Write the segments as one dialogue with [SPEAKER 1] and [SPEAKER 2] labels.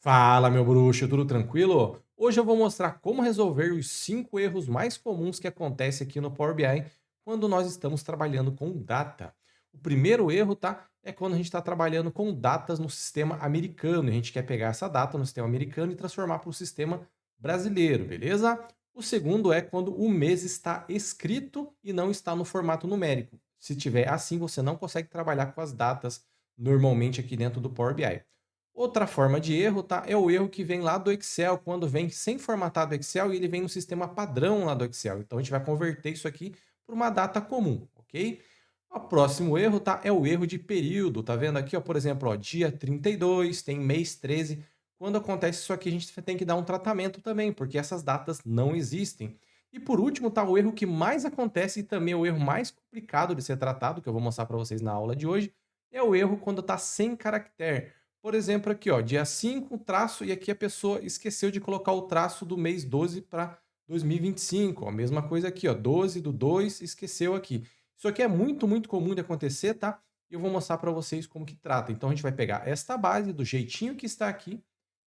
[SPEAKER 1] Fala, meu bruxo, tudo tranquilo? Hoje eu vou mostrar como resolver os 5 erros mais comuns que acontecem aqui no Power BI quando nós estamos trabalhando com data. O primeiro erro, tá? É quando a gente está trabalhando com datas no sistema americano. A gente quer pegar essa data no sistema americano e transformar para o sistema brasileiro, beleza? O segundo é quando o mês está escrito e não está no formato numérico. Se tiver assim, você não consegue trabalhar com as datas normalmente aqui dentro do Power BI. Outra forma de erro, tá? É o erro que vem lá do Excel, quando vem sem formatar do Excel e ele vem no sistema padrão lá do Excel. Então a gente vai converter isso aqui para uma data comum, ok? O próximo erro, tá? É o erro de período. Tá vendo aqui, ó, por exemplo, ó, dia 32, tem mês 13. Quando acontece isso aqui, a gente tem que dar um tratamento também, porque essas datas não existem. E por último, tá o erro que mais acontece e também é o erro mais complicado de ser tratado, que eu vou mostrar para vocês na aula de hoje, é o erro quando está sem caractere. Por exemplo, aqui, ó, dia 5 traço, e aqui a pessoa esqueceu de colocar o traço do mês 12 para 2025. Ó, a mesma coisa aqui, ó, 12 do 2, esqueceu aqui. Isso aqui é muito, muito comum de acontecer, tá? E eu vou mostrar para vocês como que trata. Então a gente vai pegar esta base do jeitinho que está aqui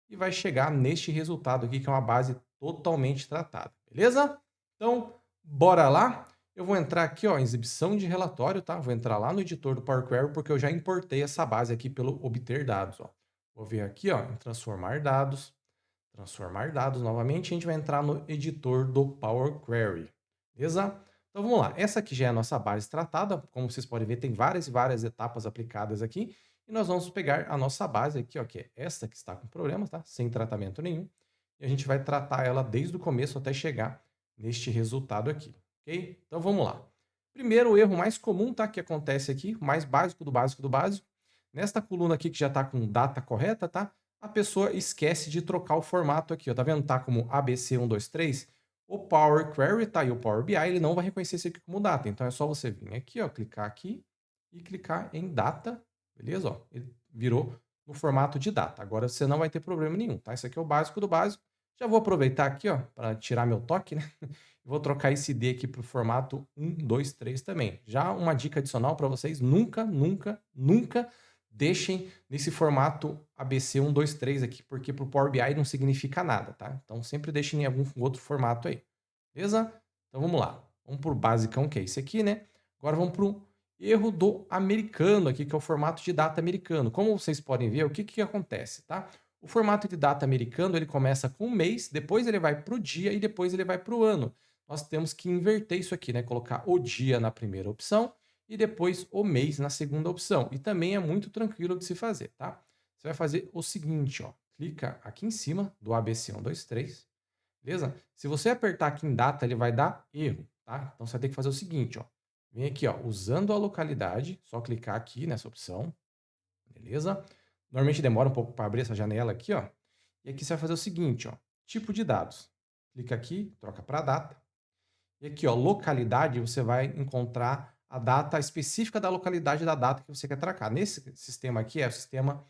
[SPEAKER 1] e vai chegar neste resultado aqui, que é uma base totalmente tratada, beleza? Então, bora lá? Eu vou entrar aqui, ó, em exibição de relatório, tá? Vou entrar lá no editor do Power Query, porque eu já importei essa base aqui pelo obter dados, ó. Vou vir aqui, ó, em transformar dados novamente, a gente vai entrar no editor do Power Query, beleza? Então vamos lá, essa aqui já é a nossa base tratada, como vocês podem ver, tem várias e várias etapas aplicadas aqui, e nós vamos pegar a nossa base aqui, ó, que é esta que está com problemas, tá? Sem tratamento nenhum, e a gente vai tratar ela desde o começo até chegar neste resultado aqui, ok? Então vamos lá. Primeiro, o erro mais comum, tá? Que acontece aqui, o mais básico do básico do básico. Nesta coluna aqui que já está com data correta, tá? A pessoa esquece de trocar o formato aqui, ó. Tá vendo? Tá como ABC123. O Power Query, tá? E o Power BI, ele não vai reconhecer isso aqui como data. Então é só você vir aqui, ó, clicar aqui e clicar em data, beleza? Ó, ele virou no formato de data. Agora você não vai ter problema nenhum, tá? Isso aqui é o básico do básico. Já vou aproveitar aqui, ó, para tirar meu toque, né? Vou trocar esse D aqui para o formato 1, 2, 3 também. Já uma dica adicional para vocês: nunca, nunca, nunca deixem nesse formato ABC 1, 2, 3 aqui, porque para o Power BI não significa nada, tá? Então sempre deixem em algum outro formato aí. Beleza? Então vamos lá. Vamos para o basicão, que é esse aqui, né? Agora vamos para o erro do americano aqui, que é o formato de data americano. Como vocês podem ver, o que que acontece, tá? O formato de data americano, ele começa com o mês, depois ele vai para o dia e depois ele vai para o ano. Nós temos que inverter isso aqui, né? Colocar o dia na primeira opção e depois o mês na segunda opção. E também é muito tranquilo de se fazer, tá? Você vai fazer o seguinte, ó. Clica aqui em cima do ABC123, beleza? Se você apertar aqui em data, ele vai dar erro, tá? Então você vai ter que fazer o seguinte, ó. Vem aqui, ó, usando a localidade, só clicar aqui nessa opção, beleza? Normalmente demora um pouco para abrir essa janela aqui, ó. E aqui você vai fazer o seguinte, ó. Tipo de dados. Clica aqui, troca para data. E aqui, ó, localidade, você vai encontrar a data específica da localidade da data que você quer tracar. Nesse sistema aqui é o sistema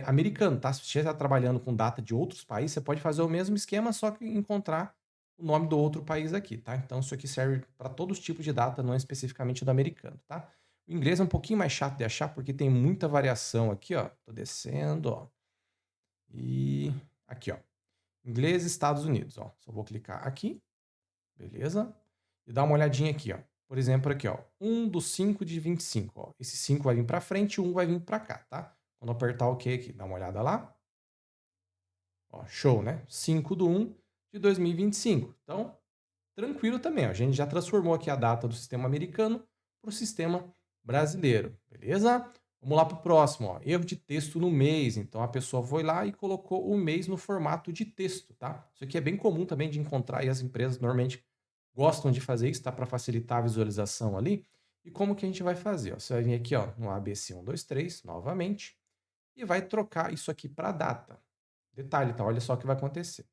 [SPEAKER 1] americano, tá? Se você está trabalhando com data de outros países, você pode fazer o mesmo esquema, só que encontrar o nome do outro país aqui, tá? Então isso aqui serve para todos os tipos de data, não especificamente do americano, tá? O inglês é um pouquinho mais chato de achar, porque tem muita variação aqui, ó. Tô descendo, ó. E aqui, ó. Inglês, Estados Unidos, ó. Só vou clicar aqui, beleza? E dá uma olhadinha aqui, ó. Por exemplo, aqui, ó. 1 do 5 de 25, ó. Esse 5 vai vir para frente e 1 vai vir para cá, tá? Quando eu apertar OK aqui, dá uma olhada lá. Ó, show, né? 5 do 1 de 2025. Então, tranquilo também, ó. A gente já transformou aqui a data do sistema americano para o sistema brasileiro, beleza? Vamos lá para o próximo, ó. Erro de texto no mês. Então, a pessoa foi lá e colocou o mês no formato de texto, tá? Isso aqui é bem comum também de encontrar e as empresas normalmente gostam de fazer isso, tá? Para facilitar a visualização ali. E como que a gente vai fazer? Ó? Você vai vir aqui, ó, no ABC123 novamente e vai trocar isso aqui para data. Detalhe, tá? Olha só o que vai acontecer.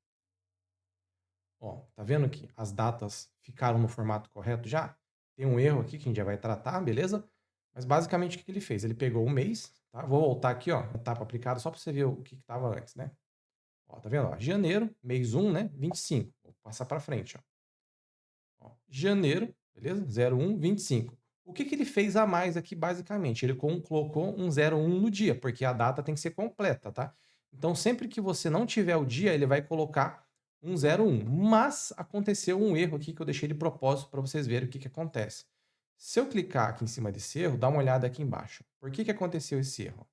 [SPEAKER 1] Ó, tá vendo que as datas ficaram no formato correto já? Tem um erro aqui que a gente já vai tratar, beleza? Mas basicamente o que que ele fez? Ele pegou o mês, tá? Vou voltar aqui, ó, etapa aplicada, só para você ver o que estava antes, né? Ó, tá vendo? Ó, janeiro, mês 1, né? 25. Vou passar para frente, ó. Ó, janeiro, beleza? 01, 25. O que que ele fez a mais aqui, basicamente? Ele colocou um 01 no dia, porque a data tem que ser completa, tá? Então, sempre que você não tiver o dia, ele vai colocar 101. Mas aconteceu um erro aqui que eu deixei de propósito para vocês verem o que que acontece. Se eu clicar aqui em cima desse erro, dá uma olhada aqui embaixo. Por que que aconteceu esse erro?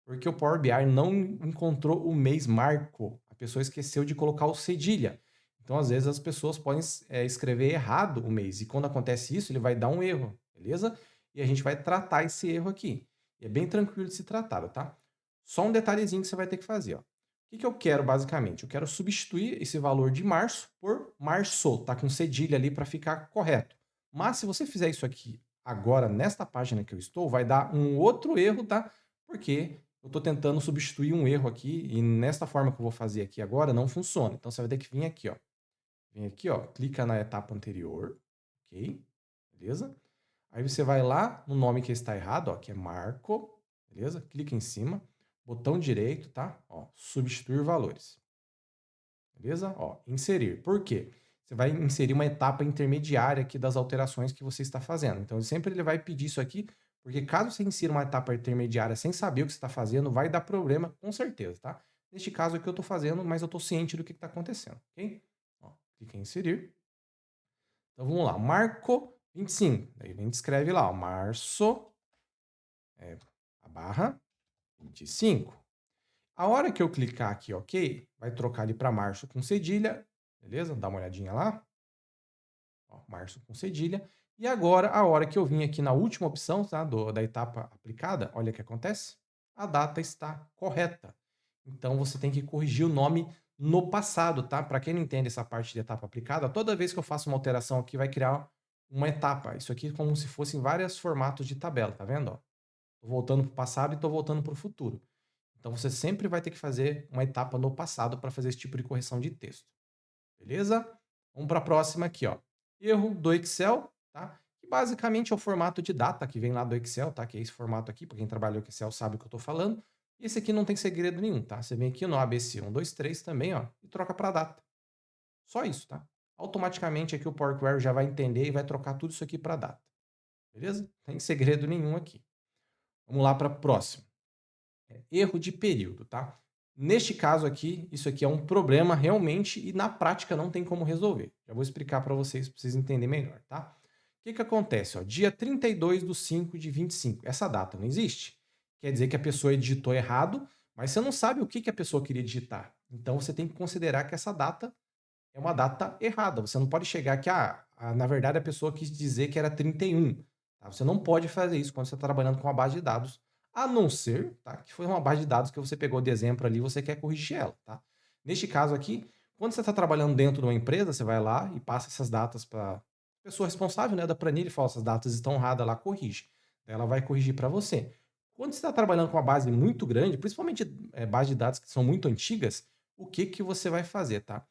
[SPEAKER 1] Porque o Power BI não encontrou o mês marco. A pessoa esqueceu de colocar o cedilha. Então, às vezes, as pessoas podem escrever errado o mês. E quando acontece isso, ele vai dar um erro, beleza? E a gente vai tratar esse erro aqui. E é bem tranquilo de se tratar, tá? Só um detalhezinho que você vai ter que fazer, ó. O que que eu quero, basicamente? Eu quero substituir esse valor de março por março, tá? Com cedilha ali para ficar correto. Mas se você fizer isso aqui agora, nesta página que eu estou, vai dar um outro erro, tá? Porque eu estou tentando substituir um erro aqui e nesta forma que eu vou fazer aqui agora não funciona. Então você vai ter que vir aqui, ó. Vem aqui, ó, clica na etapa anterior, ok? Beleza? Aí você vai lá no nome que está errado, ó, que é Marco, beleza? Clica em cima, botão direito, tá? Ó, substituir valores. Beleza? Ó, inserir. Por quê? Você vai inserir uma etapa intermediária aqui das alterações que você está fazendo. Então, sempre ele vai pedir isso aqui, porque caso você insira uma etapa intermediária sem saber o que você está fazendo, vai dar problema com certeza, tá? Neste caso aqui eu estou fazendo, mas eu estou ciente do que está acontecendo, ok? Ó, clica em inserir. Então, vamos lá. Marco 25. Daí a gente escreve lá, ó, março, a barra 25. A hora que eu clicar aqui, ok, vai trocar ali para março com cedilha, beleza? Dá uma olhadinha lá. Ó, março com cedilha. E agora, a hora que eu vim aqui na última opção, tá, da etapa aplicada, olha o que acontece. A data está correta. Então, você tem que corrigir o nome no passado, tá? Para quem não entende essa parte de etapa aplicada, toda vez que eu faço uma alteração aqui, vai criar uma etapa. Isso aqui é como se fossem vários formatos de tabela, tá vendo? Ó? Tô voltando para o passado e tô voltando para o futuro. Então, você sempre vai ter que fazer uma etapa no passado para fazer esse tipo de correção de texto. Beleza? Vamos para a próxima aqui, ó. Erro do Excel, tá? Que basicamente é o formato de data que vem lá do Excel, tá? Que é esse formato aqui, para quem trabalha com Excel sabe o que eu estou falando. E esse aqui não tem segredo nenhum, tá? Você vem aqui no ABC 123 também, ó, e troca para data. Só isso, tá? Automaticamente aqui o Power Query já vai entender e vai trocar tudo isso aqui para data. Beleza? Não tem segredo nenhum aqui. Vamos lá para a próxima. Erro de período, tá? Neste caso aqui, isso aqui é um problema realmente e na prática não tem como resolver. Já vou explicar para vocês entenderem melhor, tá? O que que acontece? Ó, dia 32 de 5 de 25. Essa data não existe. Quer dizer que a pessoa digitou errado, mas você não sabe o que que a pessoa queria digitar. Então você tem que considerar que essa data é uma data errada. Você não pode chegar aqui, na verdade a pessoa quis dizer que era 31. Tá? Você não pode fazer isso quando você está trabalhando com uma base de dados, a não ser, tá, que foi uma base de dados que você pegou de exemplo ali e você quer corrigir ela, tá? Neste caso aqui, quando você está trabalhando dentro de uma empresa, você vai lá e passa essas datas para a pessoa responsável, né, da planilha e fala, essas datas estão erradas lá, corrige. Daí ela vai corrigir para você. Quando você está trabalhando com uma base muito grande, principalmente base de dados que são muito antigas, o que que você vai fazer, tá?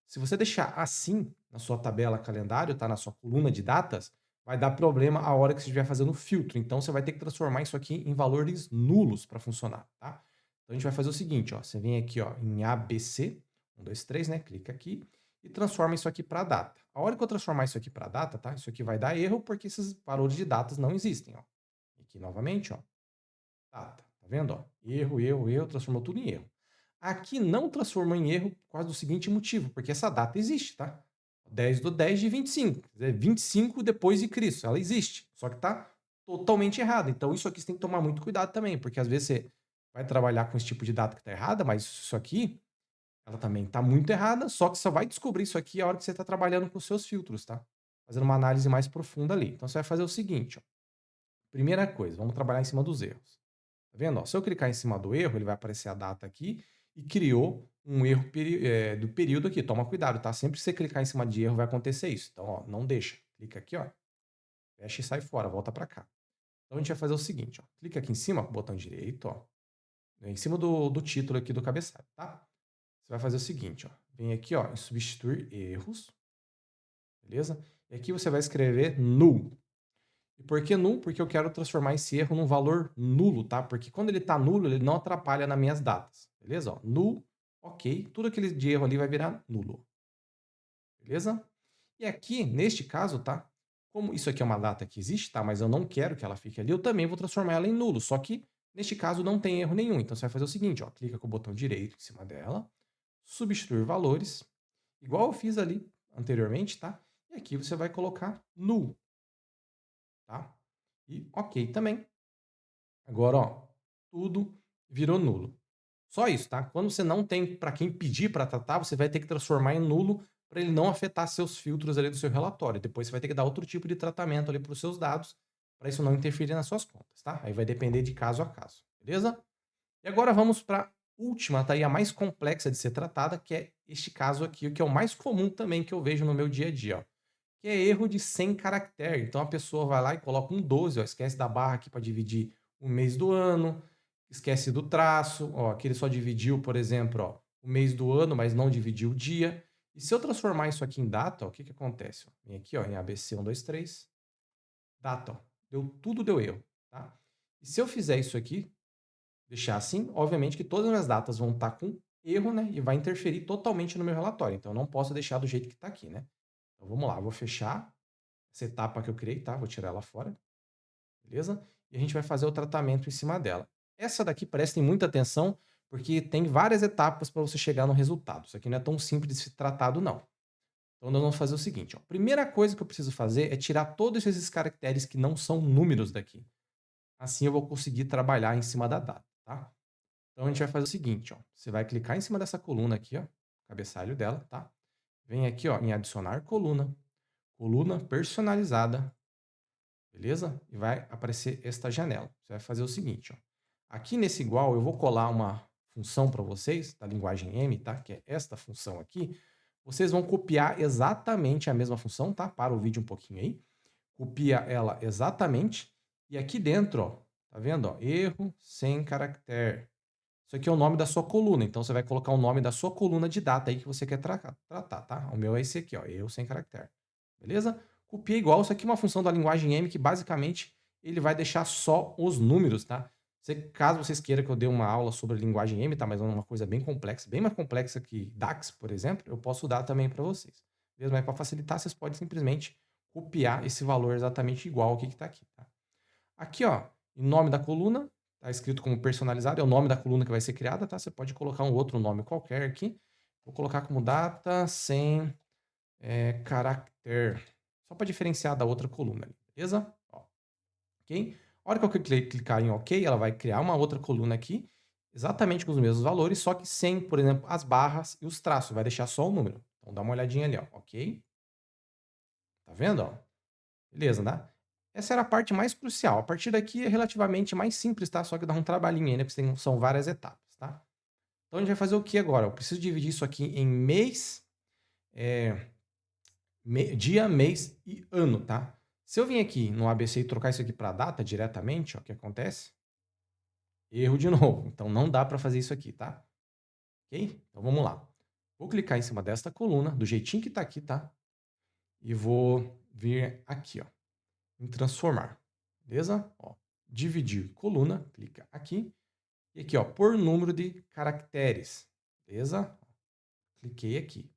[SPEAKER 1] Se você deixar assim na sua tabela calendário, tá? Na sua coluna de datas, vai dar problema a hora que você estiver fazendo o filtro. Então você vai ter que transformar isso aqui em valores nulos para funcionar, tá? Então a gente vai fazer o seguinte, ó, você vem aqui, ó, em ABC, 2, 3, né? Clica aqui e transforma isso aqui para data. A hora que eu transformar isso aqui para data, tá? Isso aqui vai dar erro porque esses valores de datas não existem, ó. Aqui novamente, ó, data. Tá vendo, ó? Erro, erro, erro, transformou tudo em erro. Aqui não transformou em erro por causa do seguinte motivo, porque essa data existe, tá? 10 do 10 de 25. Quer dizer, 25 depois de Cristo. Ela existe. Só que tá totalmente errada. Então, isso aqui você tem que tomar muito cuidado também, porque às vezes você vai trabalhar com esse tipo de data que tá errada, mas isso aqui, ela também tá muito errada, só que só vai descobrir isso aqui a hora que você tá trabalhando com os seus filtros, tá? Fazendo uma análise mais profunda ali. Então, você vai fazer o seguinte, ó. Primeira coisa, vamos trabalhar em cima dos erros. Tá vendo? Ó, se eu clicar em cima do erro, ele vai aparecer a data aqui e criou um erro do período aqui. Toma cuidado, tá? Sempre que você clicar em cima de erro, vai acontecer isso. Então, ó, não deixa. Clica aqui, ó. Fecha e sai fora, volta para cá. Então a gente vai fazer o seguinte, ó. Clica aqui em cima, com o botão direito, ó. Em cima do título aqui do cabeçalho, tá? Você vai fazer o seguinte, ó. Vem aqui, ó, em substituir erros, beleza? E aqui você vai escrever null. E por que null? Porque eu quero transformar esse erro num valor nulo, tá? Porque quando ele tá nulo, ele não atrapalha nas minhas datas. Beleza? Ó, null, ok. Tudo aquele de erro ali vai virar nulo. Beleza? E aqui, neste caso, tá? Como isso aqui é uma data que existe, tá? Mas eu não quero que ela fique ali, eu também vou transformar ela em nulo. Só que Neste caso, não tem erro nenhum. Então, você vai fazer o seguinte, ó, clica com o botão direito em cima dela, substituir valores, igual eu fiz ali anteriormente, tá? E aqui você vai colocar null, tá? E ok também. Agora, ó, tudo virou nulo. Só isso, tá? Quando você não tem para quem pedir para tratar, você vai ter que transformar em nulo para ele não afetar seus filtros ali do seu relatório. Depois você vai ter que dar outro tipo de tratamento ali para os seus dados, para isso não interferir nas suas contas, tá? Aí vai depender de caso a caso, beleza? E agora vamos para a última, tá? E a mais complexa de ser tratada, que é este caso aqui, o que é o mais comum também que eu vejo no meu dia a dia, ó, que é erro de 100 caractere. Então a pessoa vai lá e coloca um 12, ó, esquece da barra aqui para dividir o mês do ano, esquece do traço, ó, aqui ele só dividiu, por exemplo, ó, o mês do ano, mas não dividiu o dia. E se eu transformar isso aqui em data, ó, o que que acontece? Ó? Vem aqui, ó, em ABC 1, 2, 3, data, ó, tudo deu erro, tá? E se eu fizer isso aqui, deixar assim, obviamente que todas as minhas datas vão estar com erro, né? E vai interferir totalmente no meu relatório. Então eu não posso deixar do jeito que está aqui, né? Então vamos lá, eu vou fechar essa etapa que eu criei, tá? Vou tirar ela fora, beleza? E a gente vai fazer o tratamento em cima dela. Essa daqui prestem muita atenção, porque tem várias etapas para você chegar no resultado. Isso aqui não é tão simples de ser tratado, não. Então nós vamos fazer o seguinte, ó. Primeira coisa que eu preciso fazer é tirar todos esses caracteres que não são números daqui. Assim eu vou conseguir trabalhar em cima da data, tá? Então a gente vai fazer o seguinte, ó. Você vai clicar em cima dessa coluna aqui, ó, cabeçalho dela, tá? Vem aqui, ó, em adicionar coluna, coluna personalizada, beleza? E vai aparecer esta janela. Você vai fazer o seguinte, ó. Aqui nesse igual eu vou colar uma função para vocês da linguagem M, tá? Que é esta função aqui. Vocês vão copiar exatamente a mesma função, tá? Para o vídeo um pouquinho aí. Copia ela exatamente e aqui dentro, ó, tá vendo, ó? Erro sem caractere. Isso aqui é o nome da sua coluna, então você vai colocar o nome da sua coluna de data aí que você quer tratar, tá? O meu é esse aqui, ó, erro sem caractere. Beleza? Copia igual, isso aqui é uma função da linguagem M que basicamente ele vai deixar só os números, tá? Caso vocês queiram que eu dê uma aula sobre a linguagem M, tá? Mas é uma coisa bem complexa, bem mais complexa que DAX, por exemplo, eu posso dar também para vocês. Beleza? Mas para facilitar, vocês podem simplesmente copiar esse valor exatamente igual ao que está aqui, tá? Aqui, ó, em nome da coluna, tá escrito como personalizado, é o nome da coluna que vai ser criada, tá? Você pode colocar um outro nome qualquer aqui. Vou colocar como data sem caractere, só para diferenciar da outra coluna, beleza? Ó, ok? A hora que eu clicar em OK, ela vai criar uma outra coluna aqui, exatamente com os mesmos valores, só que sem, por exemplo, as barras e os traços, vai deixar só o número. Então dá uma olhadinha ali, ó, ok? Tá vendo, ó? Beleza, né? Essa era a parte mais crucial. A partir daqui é relativamente mais simples, tá? Só que dá um trabalhinho ainda, porque são várias etapas, tá? Então a gente vai fazer o que agora? Eu preciso dividir isso aqui em mês, é, dia, mês e ano, tá? Se eu vim aqui no ABC e trocar isso aqui para data diretamente, ó, o que acontece? Erro de novo. Então não dá para fazer isso aqui, tá? Ok? Então vamos lá. Vou clicar em cima desta coluna, do jeitinho que tá aqui, tá? E vou vir aqui, ó, em transformar. Beleza? Ó, dividir coluna, clica aqui. E aqui, ó, por número de caracteres. Beleza? Cliquei aqui.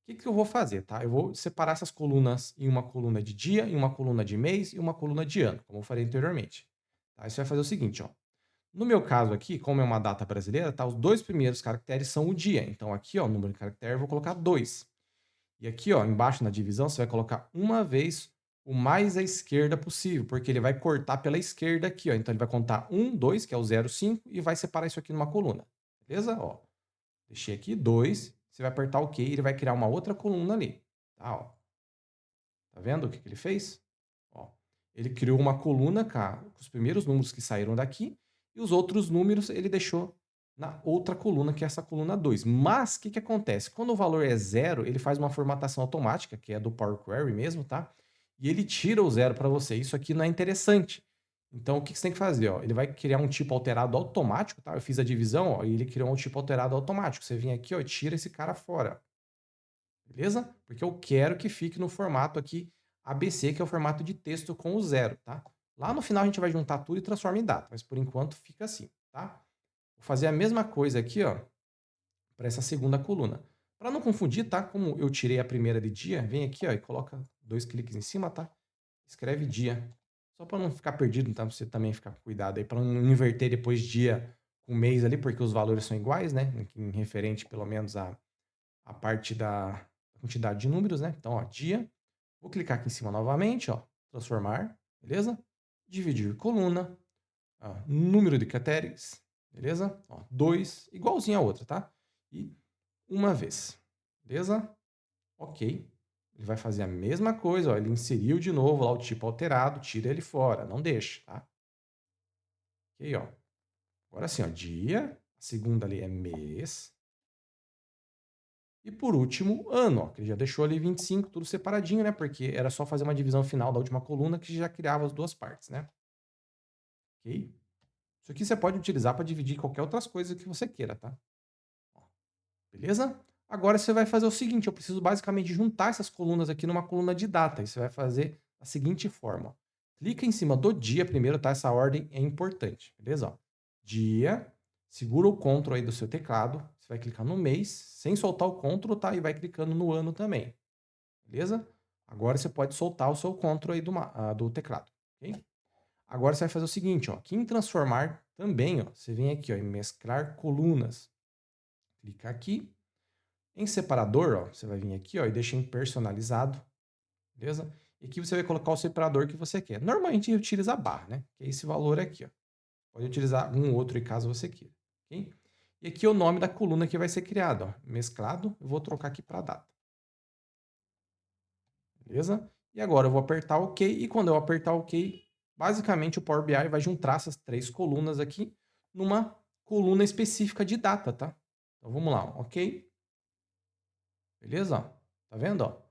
[SPEAKER 1] O que que eu vou fazer, tá? Eu vou separar essas colunas em uma coluna de dia, em uma coluna de mês e uma coluna de ano, como eu falei anteriormente. Tá? Aí você vai fazer o seguinte, ó. No meu caso aqui, como é uma data brasileira, tá? Os dois primeiros caracteres são o dia. Então aqui, ó, número de caractere, eu vou colocar 2. E aqui, ó, embaixo na divisão, você vai colocar uma vez o mais à esquerda possível, porque ele vai cortar pela esquerda aqui, ó. Então ele vai contar 1, 2, que é o 0, 5, e vai separar isso aqui numa coluna. Beleza? Ó, deixei aqui 2. Você vai apertar OK, ele vai criar uma outra coluna ali. Tá, ó. Tá vendo o que que ele fez? Ó, ele criou uma coluna com os primeiros números que saíram daqui, e os outros números ele deixou na outra coluna, que é essa coluna 2. Mas o que que acontece? Quando o valor é zero, ele faz uma formatação automática, que é do Power Query mesmo, tá? E ele tira o zero para você. Isso aqui não é interessante. Então, o que que você tem que fazer? Ó? Ele vai criar um tipo alterado automático, tá? Eu fiz a divisão, ó, e ele criou um tipo alterado automático. Você vem aqui, ó, e tira esse cara fora. Beleza? Porque eu quero que fique no formato aqui ABC, que é o formato de texto com o zero, tá? Lá no final a gente vai juntar tudo e transforma em data, mas por enquanto fica assim, tá? Vou fazer a mesma coisa aqui, ó, para essa segunda coluna. Para não confundir, tá? Como eu tirei a primeira de dia, vem aqui, ó, e coloca 2 cliques em cima, tá? Escreve dia. Só para não ficar perdido, então você também ficar com cuidado aí, para não inverter depois dia com mês ali, porque os valores são iguais, né? Em referente, pelo menos, a parte da quantidade de números, né? Então, ó, dia. Vou clicar aqui em cima novamente, ó, transformar, beleza? Dividir coluna, ó, número de caracteres, beleza? Ó, 2, igualzinho a outra, tá? E uma vez, beleza? Ok. Ele vai fazer a mesma coisa, ó, ele inseriu de novo lá o tipo alterado, tira ele fora, não deixa, tá? Ok, ó. Agora sim, ó, dia, a segunda ali é mês. E por último, ano, ó, que ele já deixou ali 25, tudo separadinho, né? Porque era só fazer uma divisão final da última coluna que já criava as duas partes, né? Ok? Isso aqui você pode utilizar para dividir qualquer outras coisas que você queira, tá? Ó, beleza? Agora você vai fazer o seguinte, eu preciso basicamente juntar essas colunas aqui numa coluna de data. E você vai fazer da seguinte forma, ó. Clica em cima do dia primeiro, tá? Essa ordem é importante, beleza? Ó, dia, segura o Ctrl aí do seu teclado, você vai clicar no mês, sem soltar o Ctrl, tá? E vai clicando no ano também, beleza? Agora você pode soltar o seu Ctrl aí do teclado, ok? Agora você vai fazer o seguinte, ó, aqui em transformar também, ó, você vem aqui, ó, em mesclar colunas. Clica aqui. Em separador, ó, você vai vir aqui, ó, e deixa em personalizado, beleza? E aqui você vai colocar o separador que você quer. Normalmente utiliza a barra, né? Que é esse valor aqui, ó. Pode utilizar um outro aí caso você queira, ok? E aqui é o nome da coluna que vai ser criada, ó, mesclado. Eu vou trocar aqui para data, beleza? E agora eu vou apertar OK, e quando eu apertar OK, basicamente o Power BI vai juntar essas três colunas aqui numa coluna específica de data, tá? Então vamos lá, ó, OK, beleza? Ó, tá vendo, ó?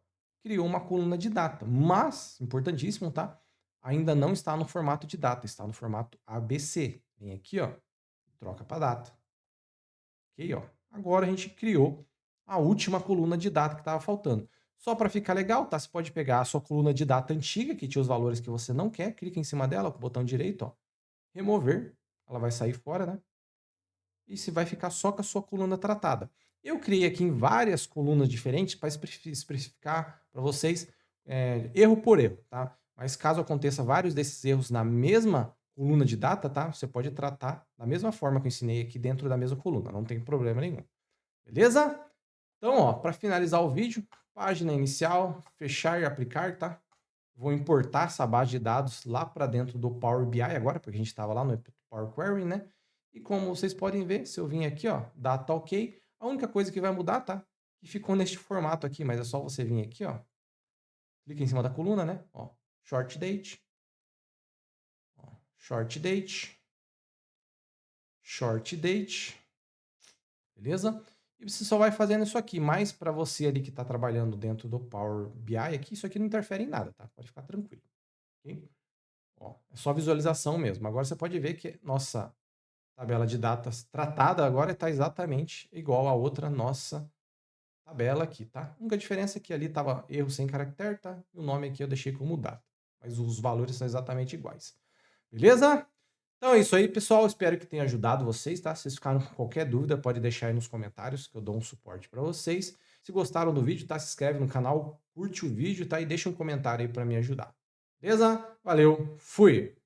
[SPEAKER 1] Criou uma coluna de data, mas, importantíssimo, tá? Ainda não está no formato de data, está no formato ABC. Vem aqui, ó, troca para data. Ok, ó. Agora a gente criou a última coluna de data que estava faltando. Só para ficar legal, tá? Você pode pegar a sua coluna de data antiga, que tinha os valores que você não quer, clica em cima dela com o botão direito, ó, remover, ela vai sair fora, né? E você vai ficar só com a sua coluna tratada. Eu criei aqui em várias colunas diferentes para especificar para vocês erro por erro, tá? Mas caso aconteça vários desses erros na mesma coluna de data, tá? Você pode tratar da mesma forma que eu ensinei aqui dentro da mesma coluna, não tem problema nenhum. Beleza? Então, ó, para finalizar o vídeo, página inicial, fechar e aplicar, tá? Vou importar essa base de dados lá para dentro do Power BI agora, porque a gente estava lá no Power Query, né? E como vocês podem ver, se eu vim aqui, ó, data OK, a única coisa que vai mudar, tá? Que ficou neste formato aqui, mas é só você vir aqui, ó, clica em cima da coluna, né? Ó, short date, ó, short date, short date, beleza? E você só vai fazendo isso aqui, mas para você ali que está trabalhando dentro do Power BI aqui, isso aqui não interfere em nada, tá? Pode ficar tranquilo, ok? Ó, é só visualização mesmo. Agora você pode ver que nossa tabela de datas tratada agora está exatamente igual a outra nossa tabela aqui, tá? A única diferença é que ali estava erro sem caractere, tá? E o nome aqui eu deixei como data. Mas os valores são exatamente iguais. Beleza? Então é isso aí, pessoal. Espero que tenha ajudado vocês, tá? Se vocês ficaram com qualquer dúvida, pode deixar aí nos comentários que eu dou um suporte para vocês. Se gostaram do vídeo, tá? Se inscreve no canal, curte o vídeo, tá? E deixa um comentário aí para me ajudar. Beleza? Valeu, fui!